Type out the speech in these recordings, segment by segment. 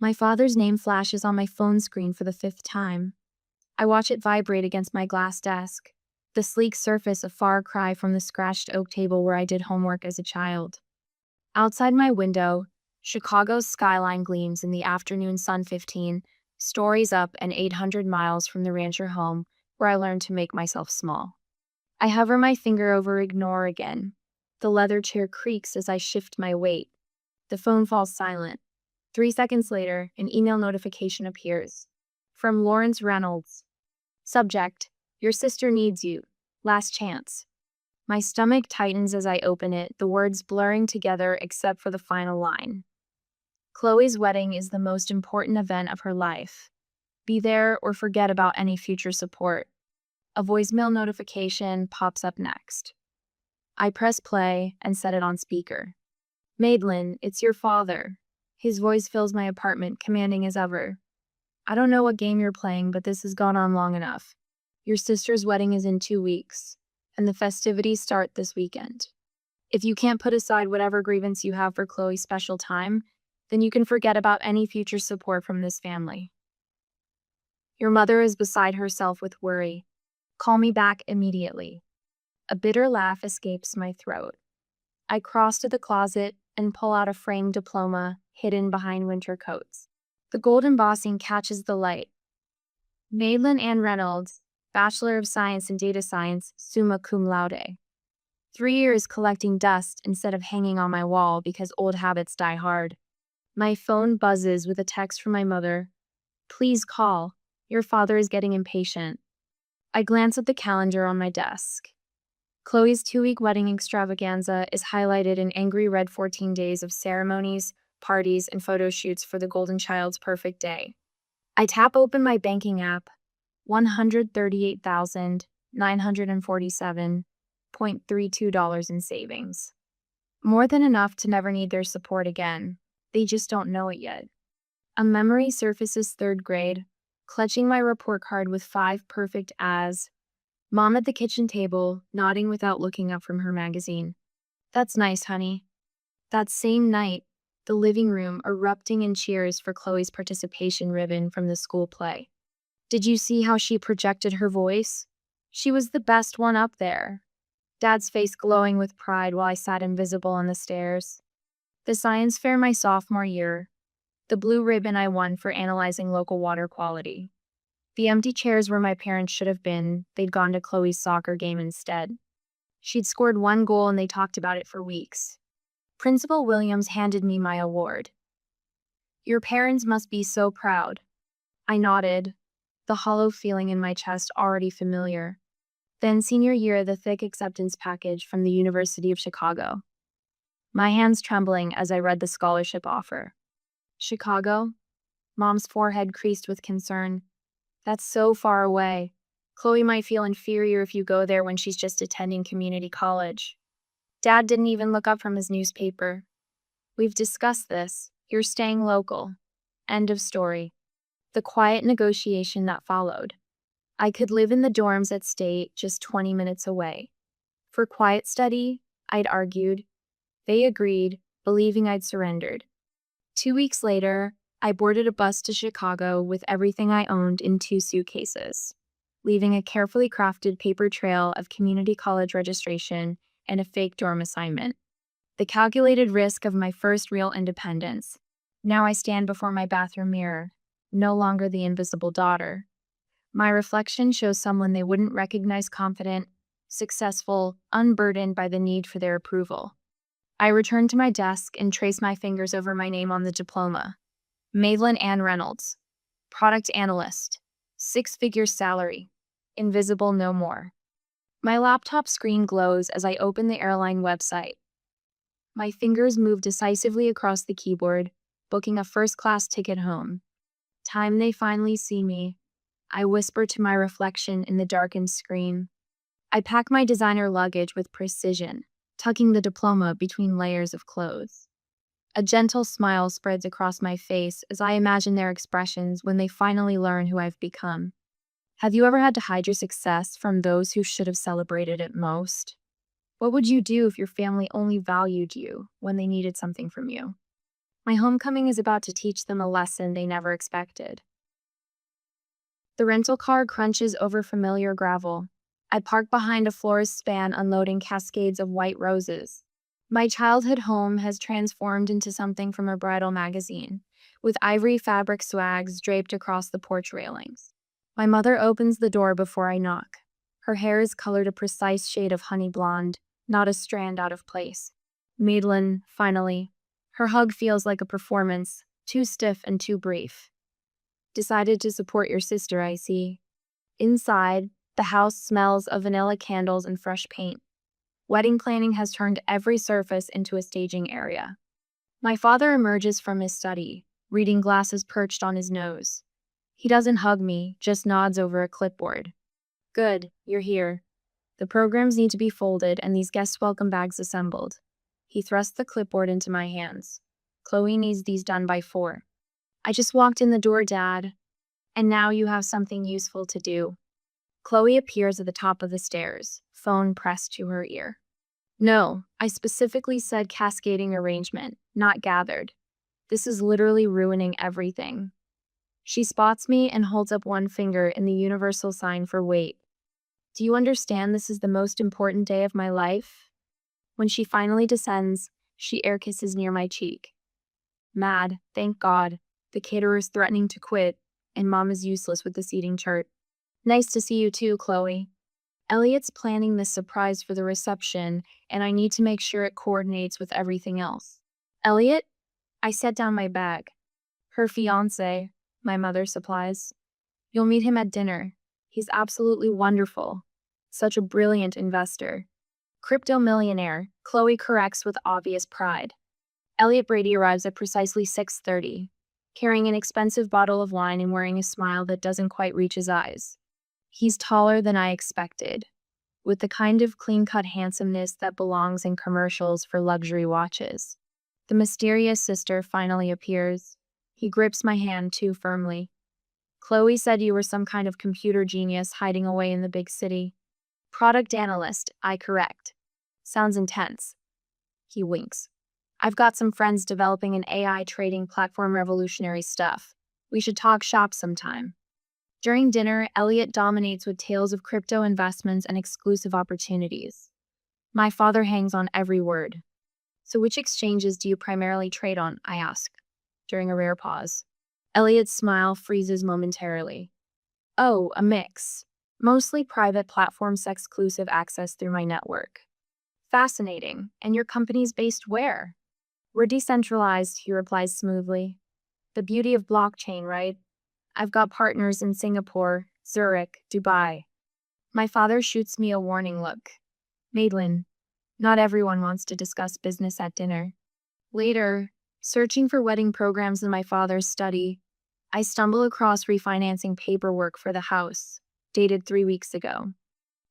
My father's name flashes on my phone screen for the fifth time. I watch it vibrate against my glass desk, the sleek surface a far cry from the scratched oak table where I did homework as a child. Outside my window, Chicago's skyline gleams in the afternoon sun 15, stories up and 800 miles from the rancher home where I learned to make myself small. I hover my finger over ignore again. The leather chair creaks as I shift my weight. The phone falls silent. 3 seconds later, an email notification appears. From Lawrence Reynolds. Subject: Your sister needs you. Last chance. My stomach tightens as I open it, the words blurring together except for the final line. Chloe's wedding is the most important event of her life. Be there or forget about any future support. A voicemail notification pops up next. I press play and set it on speaker. Madeline, it's your father. His voice fills my apartment, commanding as ever. I don't know what game you're playing, but this has gone on long enough. Your sister's wedding is in 2 weeks, and the festivities start this weekend. If you can't put aside whatever grievance you have for Chloe's special time, then you can forget about any future support from this family. Your mother is beside herself with worry. Call me back immediately. A bitter laugh escapes my throat. I cross to the closet and pull out a framed diploma hidden behind winter coats. The gold embossing catches the light. Madeline Ann Reynolds, Bachelor of Science in Data Science, summa cum laude. 3 years collecting dust instead of hanging on my wall because old habits die hard. My phone buzzes with a text from my mother. Please call. Your father is getting impatient. I glance at the calendar on my desk. Chloe's 2-week wedding extravaganza is highlighted in angry red 14 days of ceremonies, parties, and photo shoots for the golden child's perfect day. I tap open my banking app. $138,947.32 in savings. More than enough to never need their support again. They just don't know it yet. A memory surfaces 3rd grade, clutching my report card with 5 perfect as. Mom at the kitchen table, nodding without looking up from her magazine. That's nice, honey. That same night, the living room erupting in cheers for Chloe's participation ribbon from the school play. Did you see how she projected her voice? She was the best one up there. Dad's face glowing with pride while I sat invisible on the stairs. The science fair my sophomore year. The blue ribbon I won for analyzing local water quality. The empty chairs where my parents should have been, they'd gone to Chloe's soccer game instead. She'd scored 1 goal and they talked about it for weeks. Principal Williams handed me my award. Your parents must be so proud. I nodded, the hollow feeling in my chest already familiar. Then senior year, the thick acceptance package from the University of Chicago. My hands trembling as I read the scholarship offer. Chicago? Mom's forehead creased with concern. That's so far away. Chloe might feel inferior if you go there when she's just attending community college. Dad didn't even look up from his newspaper. We've discussed this. You're staying local. End of story. The quiet negotiation that followed. I could live in the dorms at State, just 20 minutes away. For quiet study, I'd argued. They agreed, believing I'd surrendered. 2 weeks later, I boarded a bus to Chicago with everything I owned in 2 suitcases, leaving a carefully crafted paper trail of community college registration and a fake dorm assignment. The calculated risk of my first real independence. Now I stand before my bathroom mirror, no longer the invisible daughter. My reflection shows someone they wouldn't recognize confident, successful, unburdened by the need for their approval. I return to my desk and trace my fingers over my name on the diploma. Madeline Ann Reynolds, product analyst, 6-figure salary, invisible no more. My laptop screen glows as I open the airline website. My fingers move decisively across the keyboard, booking a first-class ticket home. Time they finally see me, I whisper to my reflection in the darkened screen. I pack my designer luggage with precision, tucking the diploma between layers of clothes. A gentle smile spreads across my face as I imagine their expressions when they finally learn who I've become. Have you ever had to hide your success from those who should have celebrated it most? What would you do if your family only valued you when they needed something from you? My homecoming is about to teach them a lesson they never expected. The rental car crunches over familiar gravel. I park behind a florist's span unloading cascades of white roses. My childhood home has transformed into something from a bridal magazine, with ivory fabric swags draped across the porch railings. My mother opens the door before I knock. Her hair is colored a precise shade of honey blonde, not a strand out of place. Madeline, finally. Her hug feels like a performance, too stiff and too brief. Decided to support your sister, I see. Inside, the house smells of vanilla candles and fresh paint. Wedding planning has turned every surface into a staging area. My father emerges from his study, reading glasses perched on his nose. He doesn't hug me, just nods over a clipboard. Good, you're here. The programs need to be folded and these guest welcome bags assembled. He thrusts the clipboard into my hands. Chloe needs these done by 4. I just walked in the door, Dad. And now you have something useful to do. Chloe appears at the top of the stairs, phone pressed to her ear. No, I specifically said cascading arrangement, not gathered. This is literally ruining everything. She spots me and holds up one finger in the universal sign for wait. Do you understand this is the most important day of my life? When she finally descends, she air kisses near my cheek. Mad, thank God. The caterer's threatening to quit, and Mom is useless with the seating chart. Nice to see you too, Chloe. Elliot's planning this surprise for the reception, and I need to make sure it coordinates with everything else. Elliot? I set down my bag. Her fiancé, my mother supplies. You'll meet him at dinner. He's absolutely wonderful. Such a brilliant investor. Crypto millionaire, Chloe corrects with obvious pride. Elliot Brady arrives at precisely 6:30, carrying an expensive bottle of wine and wearing a smile that doesn't quite reach his eyes. He's taller than I expected, with the kind of clean-cut handsomeness that belongs in commercials for luxury watches. The mysterious sister finally appears. He grips my hand too firmly. Chloe said you were some kind of computer genius hiding away in the big city. Product analyst, I correct. Sounds intense. He winks. I've got some friends developing an AI trading platform, revolutionary stuff. We should talk shop sometime. During dinner, Elliot dominates with tales of crypto investments and exclusive opportunities. My father hangs on every word. So which exchanges do you primarily trade on? I ask, during a rare pause. Elliot's smile freezes momentarily. Oh, a mix. Mostly private platforms, exclusive access through my network. Fascinating. And your company's based where? We're decentralized, he replies smoothly. The beauty of blockchain, right? I've got partners in Singapore, Zurich, Dubai. My father shoots me a warning look. Madeline, not everyone wants to discuss business at dinner. Later, searching for wedding programs in my father's study, I stumble across refinancing paperwork for the house, dated 3 weeks ago.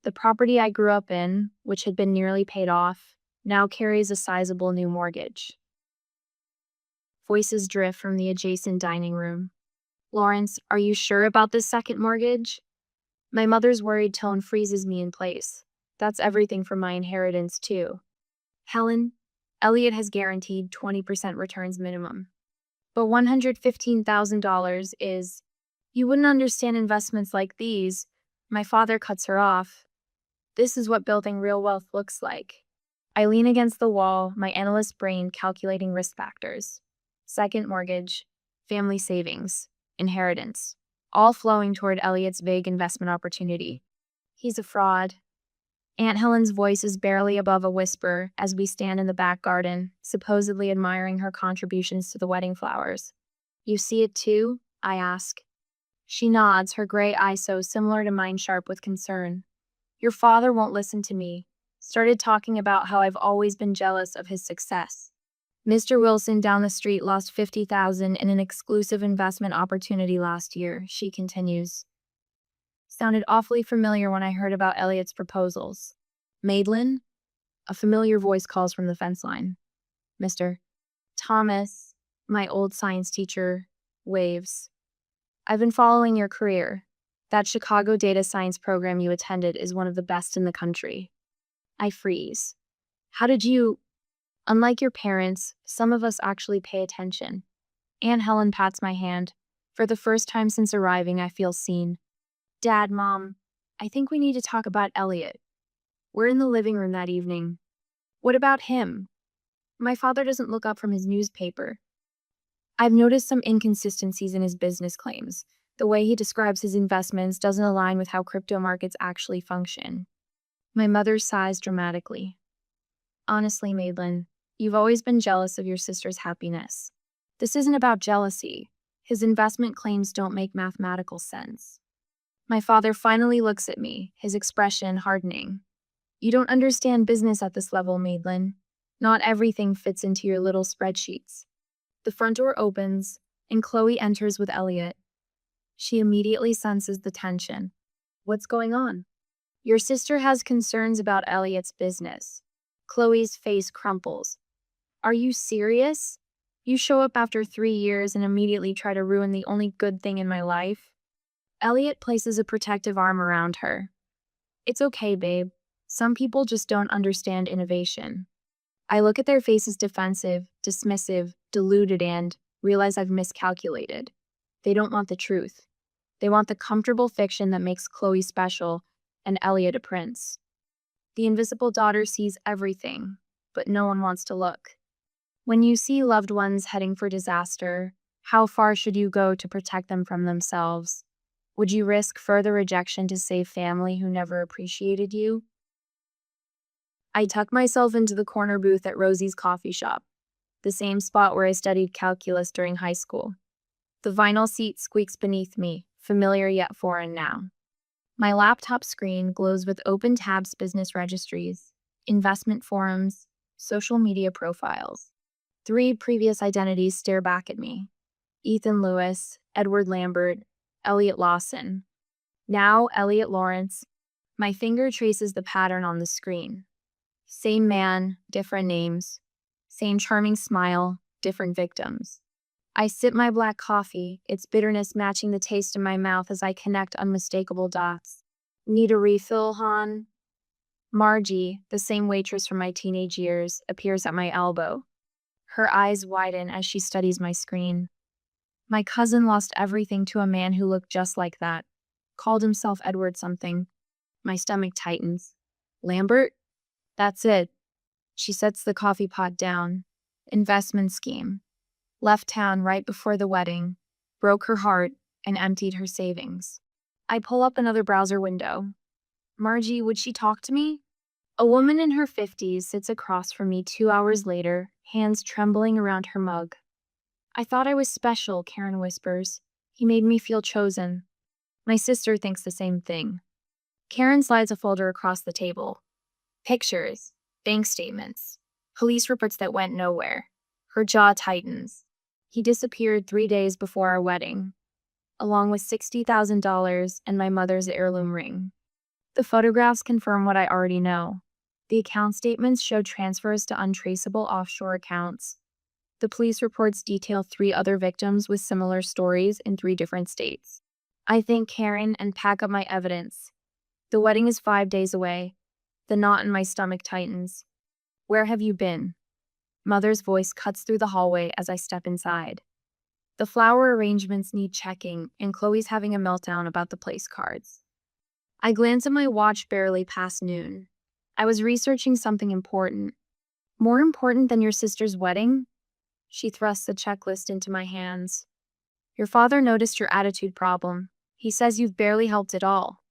The property I grew up in, which had been nearly paid off, now carries a sizable new mortgage. Voices drift from the adjacent dining room. Lawrence, are you sure about this second mortgage? My mother's worried tone freezes me in place. That's everything from my inheritance, too. Helen, Elliot has guaranteed 20% returns minimum. But $115,000 is... You wouldn't understand investments like these. My father cuts her off. This is what building real wealth looks like. I lean against the wall, my analyst brain calculating risk factors. Second mortgage, family savings, inheritance, all flowing toward Elliot's vague investment opportunity. He's a fraud. Aunt Helen's voice is barely above a whisper as we stand in the back garden, supposedly admiring her contributions to the wedding flowers. You see it too? I ask. She nods, her gray eyes so similar to mine sharp with concern. Your father won't listen to me. Started talking about how I've always been jealous of his success. Mr. Wilson down the street lost $50,000 in an exclusive investment opportunity last year, she continues. Sounded awfully familiar when I heard about Elliot's proposals. Madeline? A familiar voice calls from the fence line. Mr. Thomas, my old science teacher, waves. I've been following your career. That Chicago data science program you attended is one of the best in the country. I freeze. How did you... Unlike your parents, some of us actually pay attention. Aunt Helen pats my hand. For the first time since arriving, I feel seen. Dad, Mom, I think we need to talk about Elliot. We're in the living room that evening. What about him? My father doesn't look up from his newspaper. I've noticed some inconsistencies in his business claims. The way he describes his investments doesn't align with how crypto markets actually function. My mother sighs dramatically. Honestly, Madeline, you've always been jealous of your sister's happiness. This isn't about jealousy. His investment claims don't make mathematical sense. My father finally looks at me, his expression hardening. You don't understand business at this level, Madeline. Not everything fits into your little spreadsheets. The front door opens, and Chloe enters with Elliot. She immediately senses the tension. What's going on? Your sister has concerns about Elliot's business. Chloe's face crumples. Are you serious? You show up after 3 years and immediately try to ruin the only good thing in my life? Elliot places a protective arm around her. It's okay, babe. Some people just don't understand innovation. I look at their faces defensive, dismissive, deluded, and realize I've miscalculated. They don't want the truth. They want the comfortable fiction that makes Chloe special and Elliot a prince. The invisible daughter sees everything, but no one wants to look. When you see loved ones heading for disaster, how far should you go to protect them from themselves? Would you risk further rejection to save family who never appreciated you? I tuck myself into the corner booth at Rosie's coffee shop, the same spot where I studied calculus during high school. The vinyl seat squeaks beneath me, familiar yet foreign now. My laptop screen glows with open tabs, business registries, investment forums, social media profiles. 3 previous identities stare back at me. Ethan Lewis, Edward Lambert, Elliot Lawson. Now Elliot Lawrence. My finger traces the pattern on the screen. Same man, different names. Same charming smile, different victims. I sip my black coffee, its bitterness matching the taste in my mouth as I connect unmistakable dots. Need a refill, hon? Margie, the same waitress from my teenage years, appears at my elbow. Her eyes widen as she studies my screen. My cousin lost everything to a man who looked just like that. Called himself Edward something. My stomach tightens. Lambert? That's it. She sets the coffee pot down. Investment scheme. Left town right before the wedding. Broke her heart and emptied her savings. I pull up another browser window. Margie, would she talk to me? A woman in her 50s sits across from me 2 hours later, hands trembling around her mug. I thought I was special, Karen whispers. He made me feel chosen. My sister thinks the same thing. Karen slides a folder across the table. Pictures, bank statements, police reports that went nowhere. Her jaw tightens. He disappeared 3 days before our wedding, along with $60,000 and my mother's heirloom ring. The photographs confirm what I already know. The account statements show transfers to untraceable offshore accounts. The police reports detail 3 other victims with similar stories in 3 different states. I thank Karen and pack up my evidence. The wedding is 5 days away. The knot in my stomach tightens. Where have you been? Mother's voice cuts through the hallway as I step inside. The flower arrangements need checking, and Chloe's having a meltdown about the place cards. I glance at my watch barely past noon. I was researching something important. More important than your sister's wedding? She thrusts a checklist into my hands. Your father noticed your attitude problem. He says you've barely helped at all.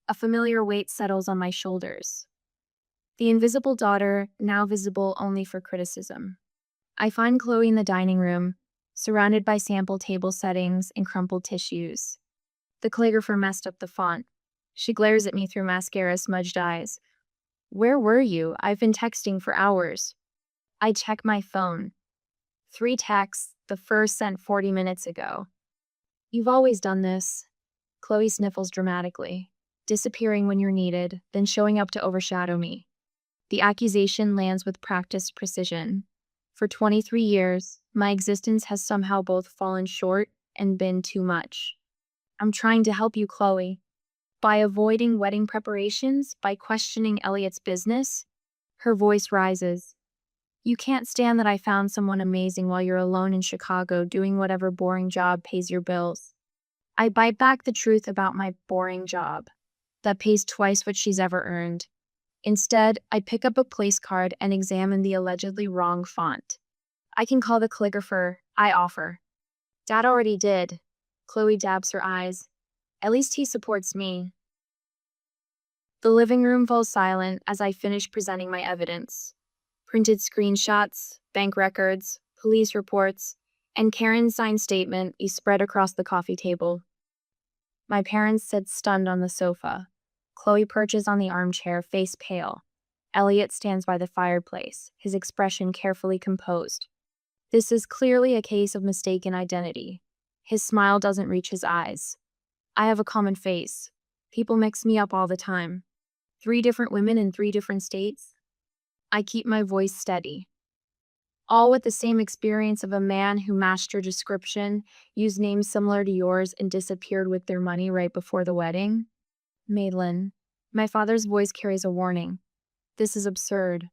A familiar weight settles on my shoulders. The invisible daughter, now visible only for criticism. I find Chloe in the dining room, surrounded by sample table settings and crumpled tissues. The calligrapher messed up the font. She glares at me through mascara-smudged eyes. Where were you? I've been texting for hours. I check my phone. 3 texts, the first sent 40 minutes ago. You've always done this. Chloe sniffles dramatically, disappearing when you're needed, then showing up to overshadow me. The accusation lands with practiced precision. For 23 years, my existence has somehow both fallen short and been too much. I'm trying to help you, Chloe. By avoiding wedding preparations, by questioning Elliot's business. Her voice rises. You can't stand that I found someone amazing while you're alone in Chicago doing whatever boring job pays your bills. I bite back the truth about my boring job that pays twice what she's ever earned. Instead, I pick up a place card and examine the allegedly wrong font. I can call the calligrapher, I offer. Dad already did. Chloe dabs her eyes. At least he supports me. The living room falls silent as I finish presenting my evidence. Printed screenshots, bank records, police reports, and Karen's signed statement is spread across the coffee table. My parents sit stunned on the sofa. Chloe perches on the armchair, face pale. Elliot stands by the fireplace, his expression carefully composed. This is clearly a case of mistaken identity. His smile doesn't reach his eyes. I have a common face. People mix me up all the time. 3 different women in 3 different states. I keep my voice steady. All with the same experience of a man who matched your description, used names similar to yours, and disappeared with their money right before the wedding. Madeline, my father's voice carries a warning. This is absurd.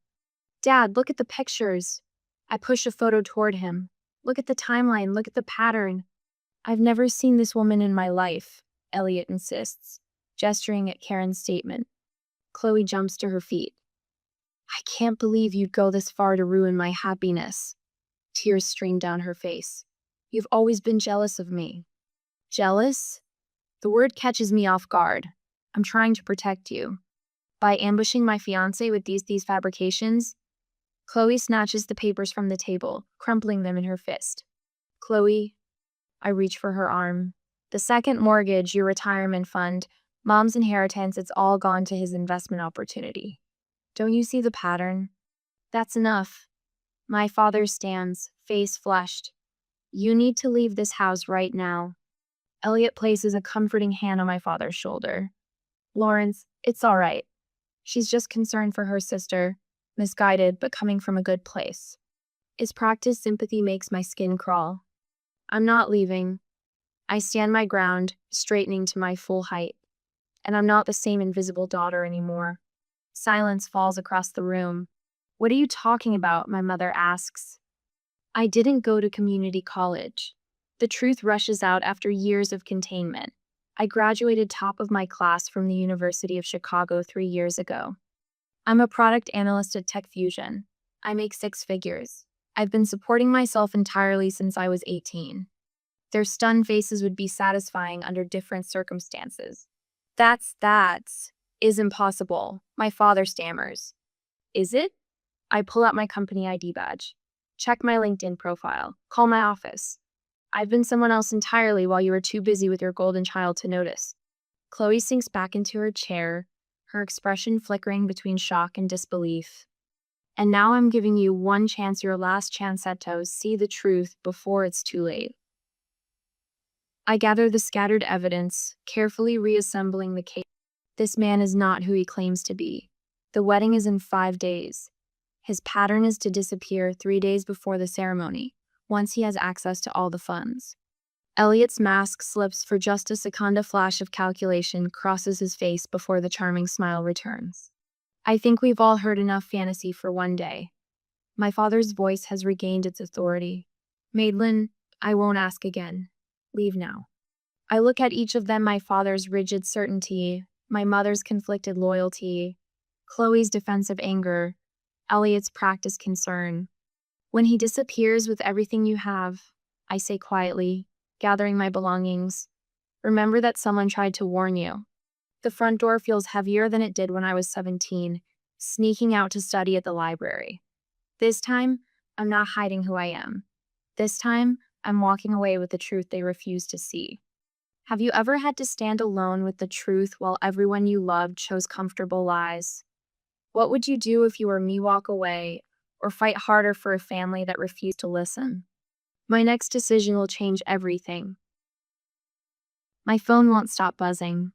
Dad, look at the pictures. I push a photo toward him. Look at the timeline, look at the pattern. I've never seen this woman in my life, Elliot insists, gesturing at Karen's statement. Chloe jumps to her feet. I can't believe you'd go this far to ruin my happiness. Tears stream down her face. You've always been jealous of me. Jealous? The word catches me off guard. I'm trying to protect you. By ambushing my fiancé with these fabrications? Chloe snatches the papers from the table, crumpling them in her fist. Chloe, I reach for her arm. The second mortgage, your retirement fund, Mom's inheritance, it's all gone to his investment opportunity. Don't you see the pattern? That's enough. My father stands, face flushed. You need to leave this house right now. Elliot places a comforting hand on my father's shoulder. Lawrence, it's all right. She's just concerned for her sister, misguided but coming from a good place. His practiced sympathy makes my skin crawl. I'm not leaving. I stand my ground, straightening to my full height. And I'm not the same invisible daughter anymore. Silence falls across the room. What are you talking about? My mother asks. I didn't go to community college. The truth rushes out after years of containment. I graduated top of my class from the University of Chicago 3 years ago. I'm a product analyst at Tech Fusion. I make 6 figures. I've been supporting myself entirely since I was 18. Their stunned faces would be satisfying under different circumstances. That is impossible, my father stammers. Is it? I pull out my company ID badge. Check my LinkedIn profile. Call my office. I've been someone else entirely while you were too busy with your golden child to notice. Chloe sinks back into her chair, her expression flickering between shock and disbelief. And now I'm giving you one chance, your last chance to see the truth before it's too late. I gather the scattered evidence, carefully reassembling the case. This man is not who he claims to be. The wedding is in 5 days. His pattern is to disappear 3 days before the ceremony, once he has access to all the funds. Elliot's mask slips for just a second. A flash of calculation crosses his face before the charming smile returns. I think we've all heard enough fantasy for one day. My father's voice has regained its authority. Madeline, I won't ask again. Leave now. I look at each of them, my father's rigid certainty, my mother's conflicted loyalty, Chloe's defensive anger, Elliot's practiced concern. When he disappears with everything you have, I say quietly, gathering my belongings, remember that someone tried to warn you. The front door feels heavier than it did when I was 17, sneaking out to study at the library. This time, I'm not hiding who I am. This time, I'm walking away with the truth they refuse to see. Have you ever had to stand alone with the truth while everyone you loved chose comfortable lies? What would you do if you were me? Walk away, or fight harder for a family that refused to listen? My next decision will change everything. My phone won't stop buzzing.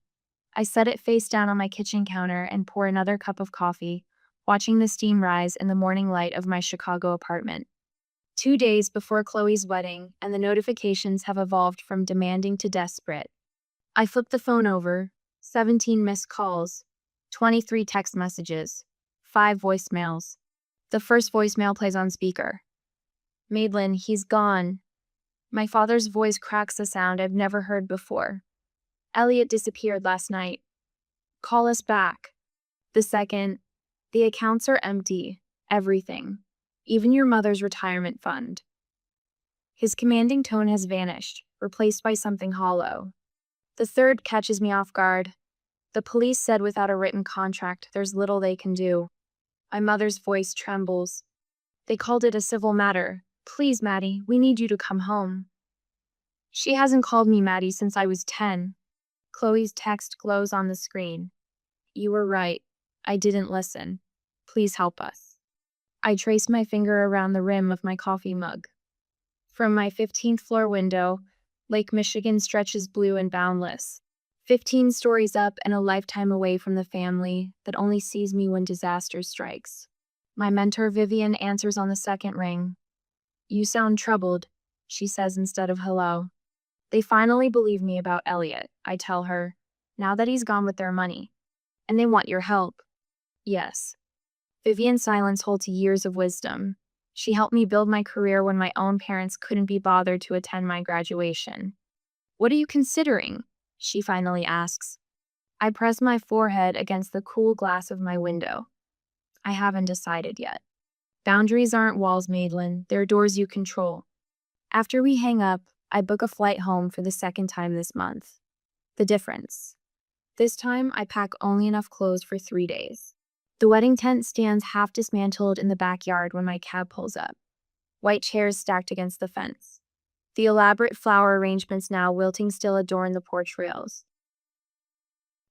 I set it face down on my kitchen counter and pour another cup of coffee, watching the steam rise in the morning light of my Chicago apartment. 2 days before Chloe's wedding, and the notifications have evolved from demanding to desperate. I flip the phone over, 17 missed calls, 23 text messages, 5 voicemails. The first voicemail plays on speaker. Madeline, he's gone. My father's voice cracks a sound I've never heard before. Elliot disappeared last night. Call us back. The second, the accounts are empty. Everything. Even your mother's retirement fund. His commanding tone has vanished, replaced by something hollow. The third catches me off guard. The police said without a written contract, there's little they can do. My mother's voice trembles. They called it a civil matter. Please, Maddie, we need you to come home. She hasn't called me Maddie since I was 10. Chloe's text glows on the screen. You were right. I didn't listen. Please help us. I trace my finger around the rim of my coffee mug. From my 15th floor window, Lake Michigan stretches blue and boundless. 15 stories up and a lifetime away from the family that only sees me when disaster strikes. My mentor Vivian answers on the second ring. You sound troubled, she says instead of hello. They finally believe me about Elliot, I tell her, now that he's gone with their money. And they want your help. Yes. Vivian's silence holds years of wisdom. She helped me build my career when my own parents couldn't be bothered to attend my graduation. What are you considering? She finally asks. I press my forehead against the cool glass of my window. I haven't decided yet. Boundaries aren't walls, Madeline. They're doors you control. After we hang up, I book a flight home for the second time this month. The difference. This time, I pack only enough clothes for 3 days. The wedding tent stands half dismantled in the backyard when my cab pulls up. White chairs stacked against the fence. The elaborate flower arrangements now wilting still adorn the porch rails.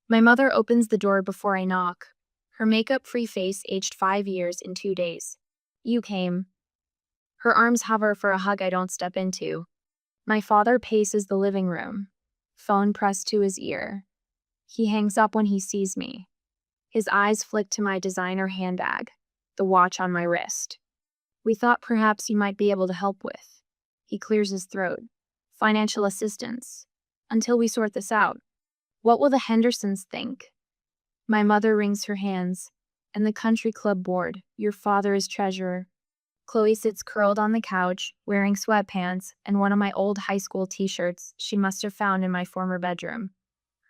My mother opens the door before I knock. Her makeup-free face aged 5 years in 2 days. You came. Her arms hover for a hug I don't step into. My father paces the living room, phone pressed to his ear. He hangs up when he sees me. His eyes flick to my designer handbag, the watch on my wrist. We thought perhaps you might be able to help with. He clears his throat. Financial assistance. Until we sort this out. What will the Hendersons think? My mother wrings her hands. And the country club board. Your father is treasurer. Chloe sits curled on the couch, wearing sweatpants and one of my old high school t-shirts she must have found in my former bedroom.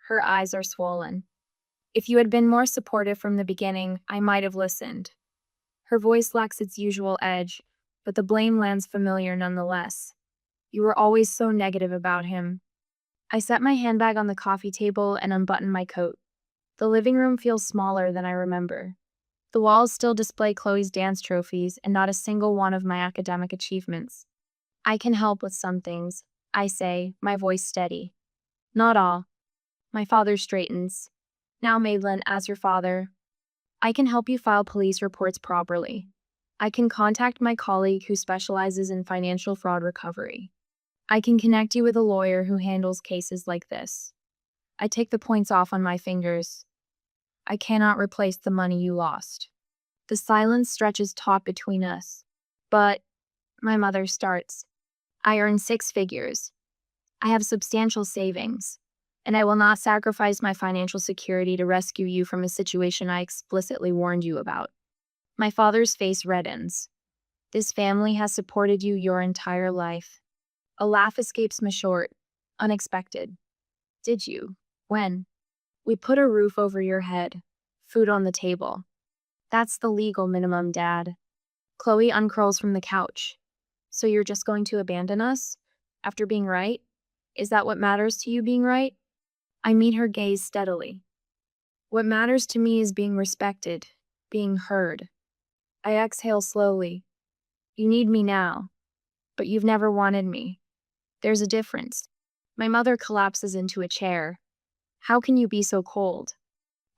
Her eyes are swollen. If you had been more supportive from the beginning, I might have listened. Her voice lacks its usual edge, but the blame lands familiar nonetheless. You were always so negative about him. I set my handbag on the coffee table and unbutton my coat. The living room feels smaller than I remember. The walls still display Chloe's dance trophies and not a single one of my academic achievements. I can help with some things, I say, my voice steady. Not all. My father straightens. Now, Madeline, as your father, I can help you file police reports properly. I can contact my colleague who specializes in financial fraud recovery. I can connect you with a lawyer who handles cases like this. I take the points off on my fingers. I cannot replace the money you lost. The silence stretches taut between us. But, my mother starts. I earn 6 figures. I have substantial savings. And I will not sacrifice my financial security to rescue you from a situation I explicitly warned you about. My father's face reddens. This family has supported you your entire life. A laugh escapes me short. Unexpected. Did you? When? We put a roof over your head. Food on the table. That's the legal minimum, Dad. Chloe uncurls from the couch. So you're just going to abandon us? After being right? Is that what matters to you, being right? I meet her gaze steadily. What matters to me is being respected, being heard. I exhale slowly. You need me now, but you've never wanted me. There's a difference. My mother collapses into a chair. How can you be so cold?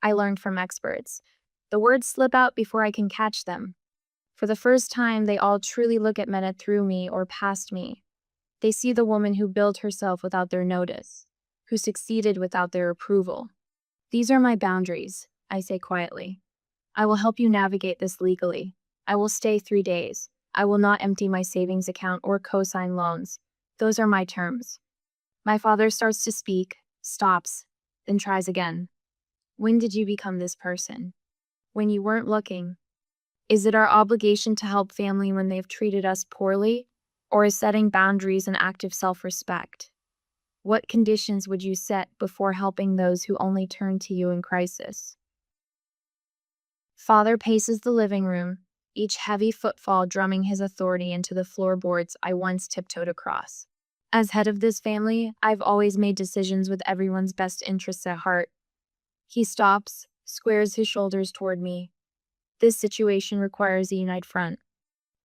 I learned from experts. The words slip out before I can catch them. For the first time, they all truly look at men through me or past me. They see the woman who built herself without their notice, who succeeded without their approval. These are my boundaries, I say quietly. I will help you navigate this legally. I will stay 3 days. I will not empty my savings account or co-sign loans. Those are my terms. My father starts to speak, stops, then tries again. When did you become this person? When you weren't looking. Is it our obligation to help family when they've treated us poorly? Or is setting boundaries an act of self-respect? What conditions would you set before helping those who only turn to you in crisis? Father paces the living room, each heavy footfall drumming his authority into the floorboards I once tiptoed across. As head of this family, I've always made decisions with everyone's best interests at heart. He stops, squares his shoulders toward me. This situation requires a united front.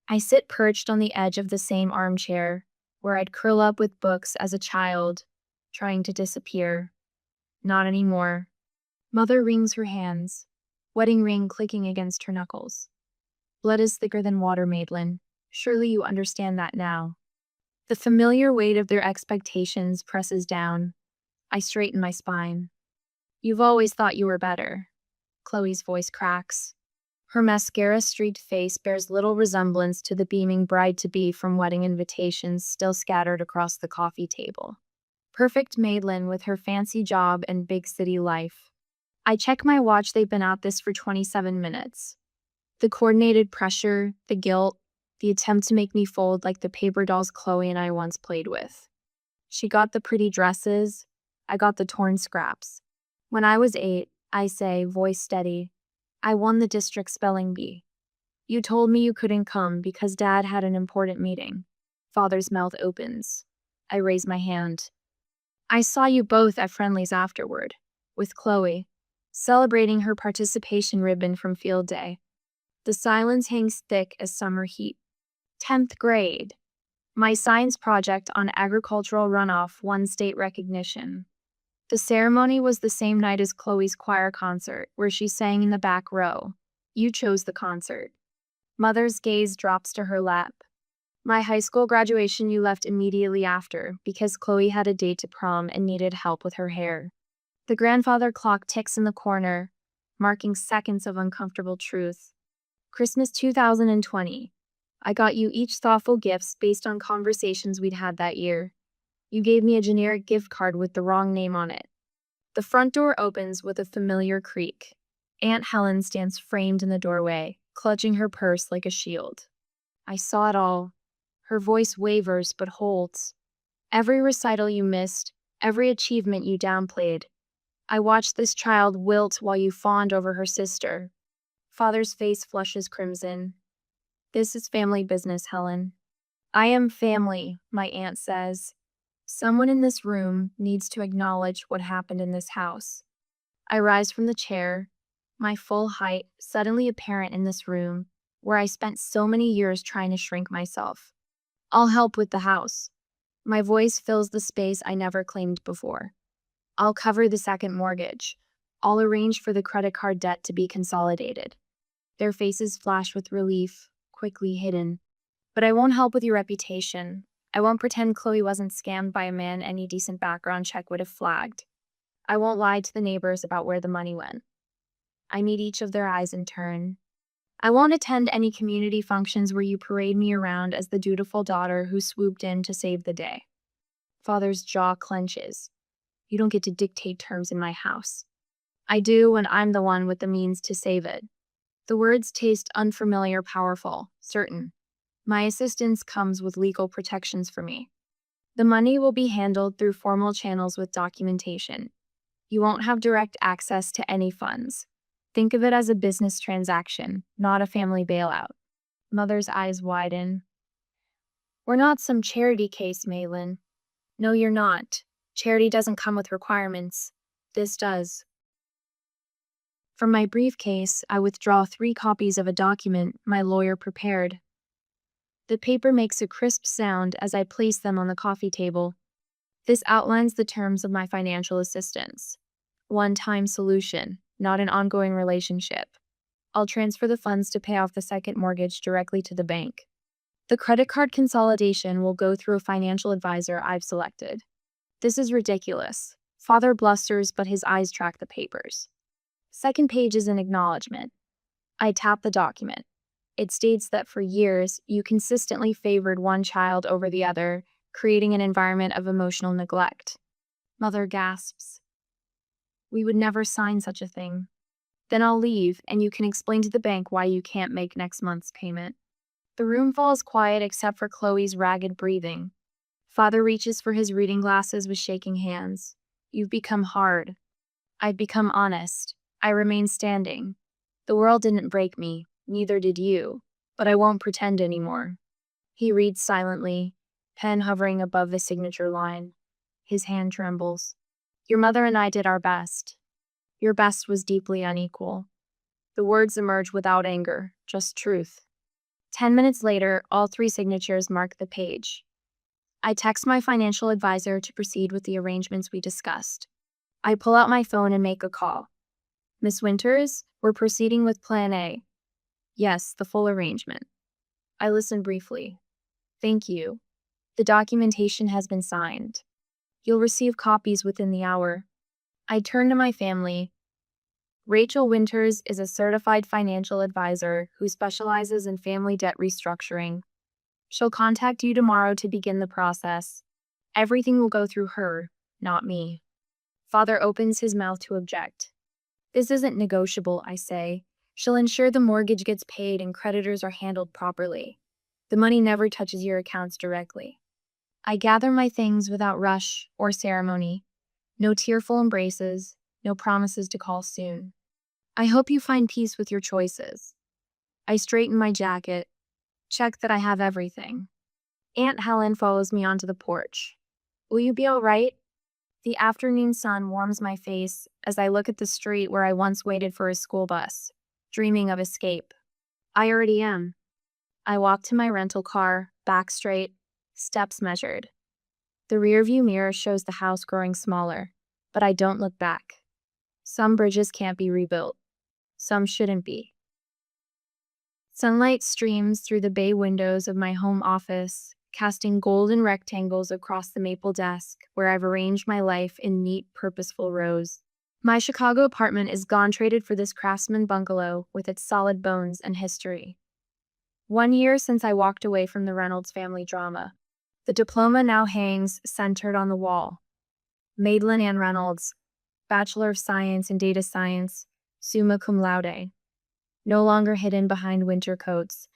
I sit perched on the edge of the same armchair, where I'd curl up with books as a child, trying to disappear. Not anymore. Mother wrings her hands, wedding ring clicking against her knuckles. Blood is thicker than water, Madeline. Surely you understand that now. The familiar weight of their expectations presses down. I straighten my spine. You've always thought you were better. Chloe's voice cracks. Her mascara-streaked face bears little resemblance to the beaming bride-to-be from wedding invitations still scattered across the coffee table. Perfect Madeline with her fancy job and big city life. I check my watch. They've been at this for 27 minutes. The coordinated pressure, the guilt, the attempt to make me fold like the paper dolls Chloe and I once played with. She got the pretty dresses. I got the torn scraps. When I was 8, I say, voice steady, I won the district spelling bee. You told me you couldn't come because Dad had an important meeting. Father's mouth opens. I raise my hand. I saw you both at Friendly's afterward, with Chloe, celebrating her participation ribbon from field day. The silence hangs thick as summer heat. 10th grade. My science project on agricultural runoff won state recognition. The ceremony was the same night as Chloe's choir concert, where she sang in the back row. You chose the concert. Mother's gaze drops to her lap. My high school graduation you left immediately after, because Chloe had a date to prom and needed help with her hair. The grandfather clock ticks in the corner, marking seconds of uncomfortable truth. Christmas 2020. I got you each thoughtful gifts based on conversations we'd had that year. You gave me a generic gift card with the wrong name on it. The front door opens with a familiar creak. Aunt Helen stands framed in the doorway, clutching her purse like a shield. I saw it all. Her voice wavers but holds. Every recital you missed, every achievement you downplayed. I watched this child wilt while you fawned over her sister. Father's face flushes crimson. This is family business, Helen. I am family, my aunt says. Someone in this room needs to acknowledge what happened in this house. I rise from the chair, my full height suddenly apparent in this room, where I spent so many years trying to shrink myself. I'll help with the house. My voice fills the space I never claimed before. I'll cover the second mortgage. I'll arrange for the credit card debt to be consolidated. Their faces flash with relief, quickly hidden. But I won't help with your reputation. I won't pretend Chloe wasn't scammed by a man any decent background check would have flagged. I won't lie to the neighbors about where the money went. I meet each of their eyes in turn. I won't attend any community functions where you parade me around as the dutiful daughter who swooped in to save the day. Father's jaw clenches. You don't get to dictate terms in my house. I do when I'm the one with the means to save it. The words taste unfamiliar, powerful, certain. My assistance comes with legal protections for me. The money will be handled through formal channels with documentation. You won't have direct access to any funds. Think of it as a business transaction, not a family bailout. Mother's eyes widen. We're not some charity case, Malin. No, you're not. Charity doesn't come with requirements. This does. From my briefcase, I withdraw 3 copies of a document my lawyer prepared. The paper makes a crisp sound as I place them on the coffee table. This outlines the terms of my financial assistance. One-time solution, not an ongoing relationship. I'll transfer the funds to pay off the second mortgage directly to the bank. The credit card consolidation will go through a financial advisor I've selected. This is ridiculous. Father blusters, but his eyes track the papers. Second page is an acknowledgement. I tap the document. It states that for years, you consistently favored one child over the other, creating an environment of emotional neglect. Mother gasps. We would never sign such a thing. Then I'll leave, and you can explain to the bank why you can't make next month's payment. The room falls quiet except for Chloe's ragged breathing. Father reaches for his reading glasses with shaking hands. You've become hard. I've become honest. I remain standing. The world didn't break me, neither did you, but I won't pretend anymore. He reads silently, pen hovering above the signature line. His hand trembles. Your mother and I did our best. Your best was deeply unequal. The words emerge without anger, just truth. 10 minutes later, all three signatures mark the page. I text my financial advisor to proceed with the arrangements we discussed. I pull out my phone and make a call. Miss Winters, we're proceeding with Plan A. Yes, the full arrangement. I listen briefly. Thank you. The documentation has been signed. You'll receive copies within the hour. I turn to my family. Rachel Winters is a certified financial advisor who specializes in family debt restructuring. She'll contact you tomorrow to begin the process. Everything will go through her, not me. Father opens his mouth to object. This isn't negotiable, I say. She'll ensure the mortgage gets paid and creditors are handled properly. The money never touches your accounts directly. I gather my things without rush or ceremony. No tearful embraces, no promises to call soon. I hope you find peace with your choices. I straighten my jacket, check that I have everything. Aunt Helen follows me onto the porch. Will you be all right? The afternoon sun warms my face as I look at the street where I once waited for a school bus, dreaming of escape. I already am. I walk to my rental car, back straight, steps measured. The rearview mirror shows the house growing smaller, but I don't look back. Some bridges can't be rebuilt. Some shouldn't be. Sunlight streams through the bay windows of my home office, casting golden rectangles across the maple desk where I've arranged my life in neat, purposeful rows. My Chicago apartment is gone traded for this craftsman bungalow with its solid bones and history. 1 year since I walked away from the Reynolds family drama. The diploma now hangs centered on the wall. Madeline Ann Reynolds, Bachelor of Science in Data Science, summa cum laude. No longer hidden behind winter coats,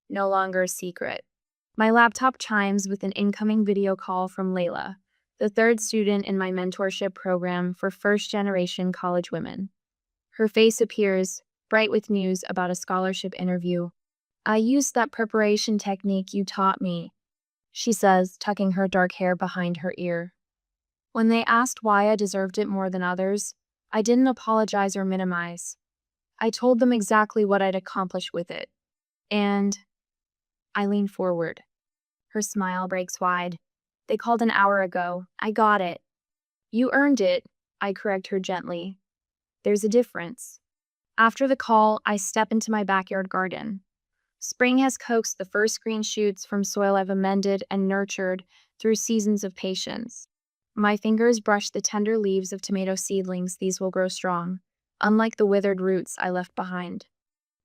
no longer a secret. My laptop chimes with an incoming video call from Layla, the third student in my mentorship program for first-generation college women. Her face appears, bright with news about a scholarship interview. I used that preparation technique you taught me, she says, tucking her dark hair behind her ear. When they asked why I deserved it more than others, I didn't apologize or minimize. I told them exactly what I'd accomplished with it. And I lean forward. Her smile breaks wide. They called an hour ago. I got it. You earned it, I correct her gently. There's a difference. After the call, I step into my backyard garden. Spring has coaxed the first green shoots from soil I've amended and nurtured through seasons of patience. My fingers brush the tender leaves of tomato seedlings. These will grow strong, unlike the withered roots I left behind.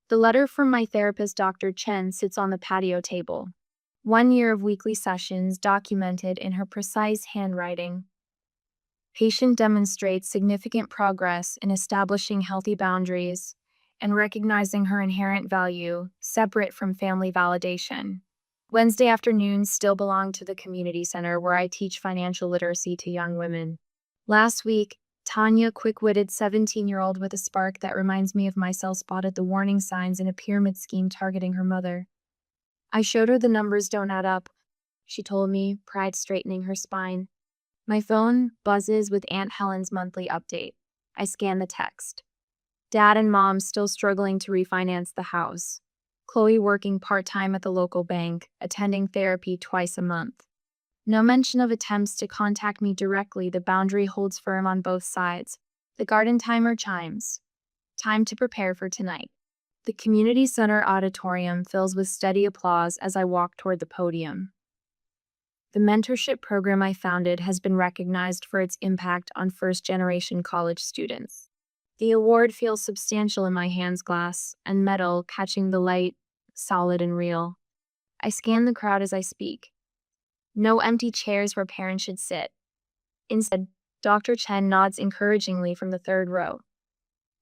The letter from my therapist, Dr. Chen, sits on the patio table. 1 year of weekly sessions documented in her precise handwriting. Patient demonstrates significant progress in establishing healthy boundaries and recognizing her inherent value, separate from family validation. Wednesday afternoons still belong to the community center where I teach financial literacy to young women. Last week, Tanya, quick-witted 17-year-old with a spark that reminds me of myself, spotted the warning signs in a pyramid scheme targeting her mother. I showed her the numbers don't add up, she told me, pride straightening her spine. My phone buzzes with Aunt Helen's monthly update. I scan the text. Dad and Mom still struggling to refinance the house. Chloe working part-time at the local bank, attending therapy twice a month. No mention of attempts to contact me directly. The boundary holds firm on both sides. The garden timer chimes. Time to prepare for tonight. The community center auditorium fills with steady applause as I walk toward the podium. The mentorship program I founded has been recognized for its impact on first-generation college students. The award feels substantial in my hands, glass and metal catching the light, solid and real. I scan the crowd as I speak. No empty chairs where parents should sit. Instead, Dr. Chen nods encouragingly from the third row.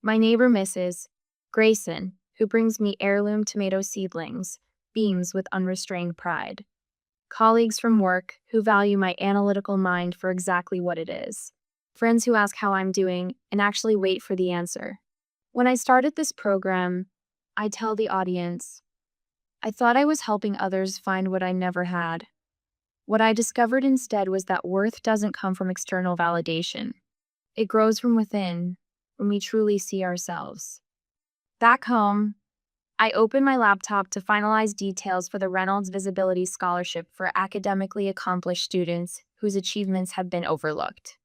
My neighbor Mrs. Grayson, who brings me heirloom tomato seedlings, beams with unrestrained pride. Colleagues from work who value my analytical mind for exactly what it is. Friends who ask how I'm doing and actually wait for the answer. When I started this program, I tell the audience, I thought I was helping others find what I never had. What I discovered instead was that worth doesn't come from external validation. It grows from within, when we truly see ourselves. Back home, I open my laptop to finalize details for the Reynolds Visibility Scholarship for academically accomplished students whose achievements have been overlooked.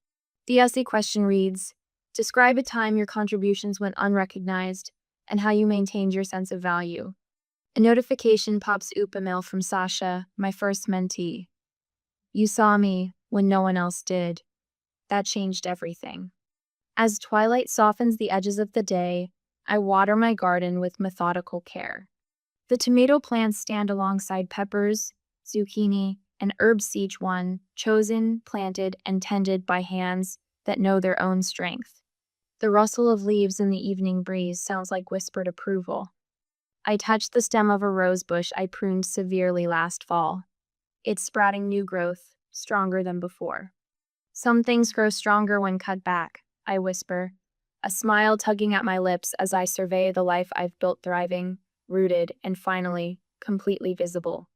The essay question reads, describe a time your contributions went unrecognized and how you maintained your sense of value. A notification pops up, a mail from Sasha, my first mentee. You saw me when no one else did. That changed everything. As twilight softens the edges of the day, I water my garden with methodical care. The tomato plants stand alongside peppers, zucchini, and herbs, each one chosen, planted, and tended by hands that know their own strength. The rustle of leaves in the evening breeze sounds like whispered approval. I touch the stem of a rose bush I pruned severely last fall. It's sprouting new growth, stronger than before. Some things grow stronger when cut back, I whisper, a smile tugging at my lips as I survey the life I've built, thriving, rooted, and finally, completely visible.